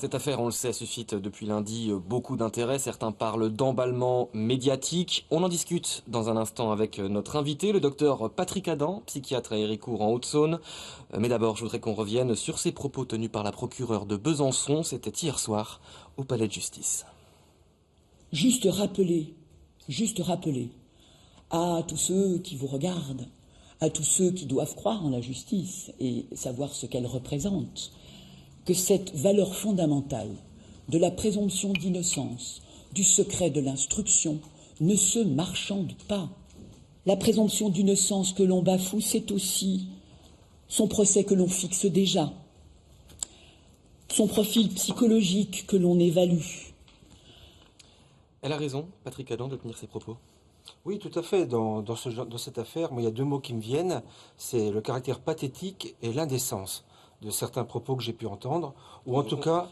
Cette affaire, on le sait, suscite depuis lundi beaucoup d'intérêt. Certains parlent d'emballement médiatique. On en discute dans un instant avec notre invité, le docteur Patrick Adam, psychiatre à Héricourt en Haute-Saône. Mais d'abord, je voudrais qu'on revienne sur ces propos tenus par la procureure de Besançon. C'était hier soir au palais de justice. Juste rappeler à tous ceux qui vous regardent, à tous ceux qui doivent croire en la justice et savoir ce qu'elle représente, que cette valeur fondamentale de la présomption d'innocence, du secret de l'instruction, ne se marchande pas. La présomption d'innocence que l'on bafoue, c'est aussi son procès que l'on fixe déjà, son profil psychologique que l'on évalue. Elle a raison, Patrick Adam, de tenir ses propos. Oui, tout à fait. Dans cette affaire, moi, il y a deux mots qui me viennent. C'est le caractère pathétique et l'indécence de certains propos que j'ai pu entendre, ou en tout cas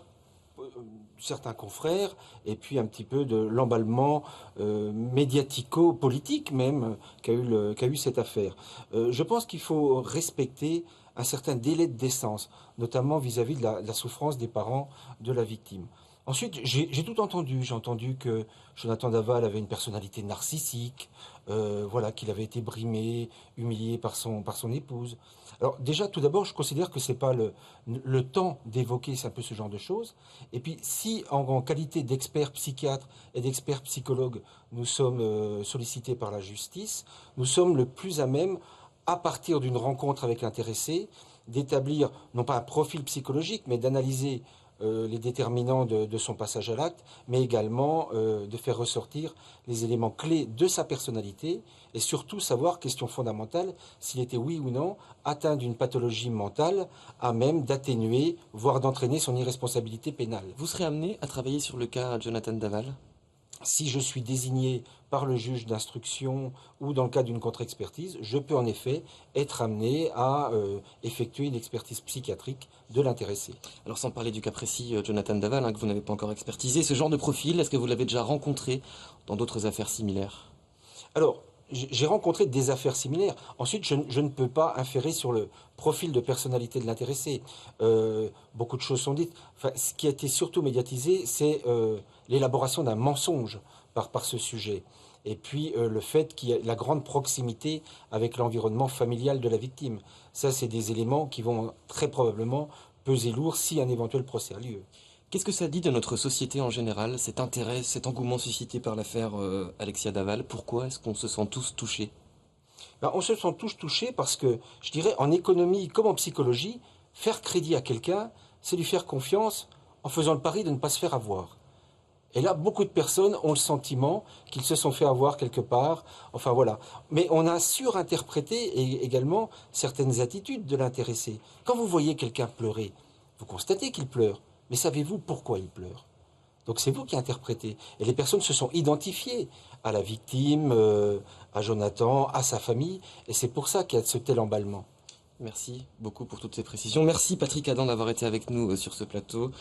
certains confrères, et puis un petit peu de l'emballement médiatico-politique même qu'a eu cette affaire. Je pense qu'il faut respecter un certain délai de décence, notamment vis-à-vis de la souffrance des parents de la victime. Ensuite, j'ai tout entendu. J'ai entendu que Jonathan Daval avait une personnalité narcissique, voilà, qu'il avait été brimé, humilié par son épouse. Alors déjà, tout d'abord, je considère que c'est pas le temps d'évoquer un peu ce genre de choses. Et puis, si en qualité d'expert psychiatre et d'expert psychologue, nous sommes sollicités par la justice, nous sommes le plus à même, à partir d'une rencontre avec l'intéressé, d'établir non pas un profil psychologique, mais d'analyser les déterminants de son passage à l'acte, mais également de faire ressortir les éléments clés de sa personnalité et surtout savoir, question fondamentale, s'il était oui ou non atteint d'une pathologie mentale à même d'atténuer, voire d'entraîner son irresponsabilité pénale. Vous serez amené à travailler sur le cas Jonathan Daval ? Si je suis désigné par le juge d'instruction ou dans le cadre d'une contre-expertise, je peux en effet être amené à effectuer une expertise psychiatrique de l'intéressé. Alors sans parler du cas précis Jonathan Daval, que vous n'avez pas encore expertisé, ce genre de profil, est-ce que vous l'avez déjà rencontré dans d'autres affaires similaires ? Alors, j'ai rencontré des affaires similaires. Ensuite, je ne peux pas inférer sur le profil de personnalité de l'intéressé. Beaucoup de choses sont dites. Enfin, ce qui a été surtout médiatisé, c'est l'élaboration d'un mensonge par ce sujet. Et puis le fait qu'il y ait la grande proximité avec l'environnement familial de la victime. Ça, c'est des éléments qui vont très probablement peser lourd si un éventuel procès a lieu. Qu'est-ce que ça dit de notre société en général, cet intérêt, cet engouement suscité par l'affaire Alexia Daval ? Pourquoi est-ce qu'on se sent tous touchés ? Ben, on se sent tous touchés parce que, je dirais, en économie comme en psychologie, faire crédit à quelqu'un, c'est lui faire confiance en faisant le pari de ne pas se faire avoir. Et là, beaucoup de personnes ont le sentiment qu'ils se sont fait avoir quelque part. Enfin voilà. Mais on a surinterprété également certaines attitudes de l'intéressé. Quand vous voyez quelqu'un pleurer, vous constatez qu'il pleure. Mais savez-vous pourquoi il pleure ? Donc c'est vous qui interprétez. Et les personnes se sont identifiées à la victime, à Jonathan, à sa famille. Et c'est pour ça qu'il y a ce tel emballement. Merci beaucoup pour toutes ces précisions. Merci Patrick Adam d'avoir été avec nous sur ce plateau.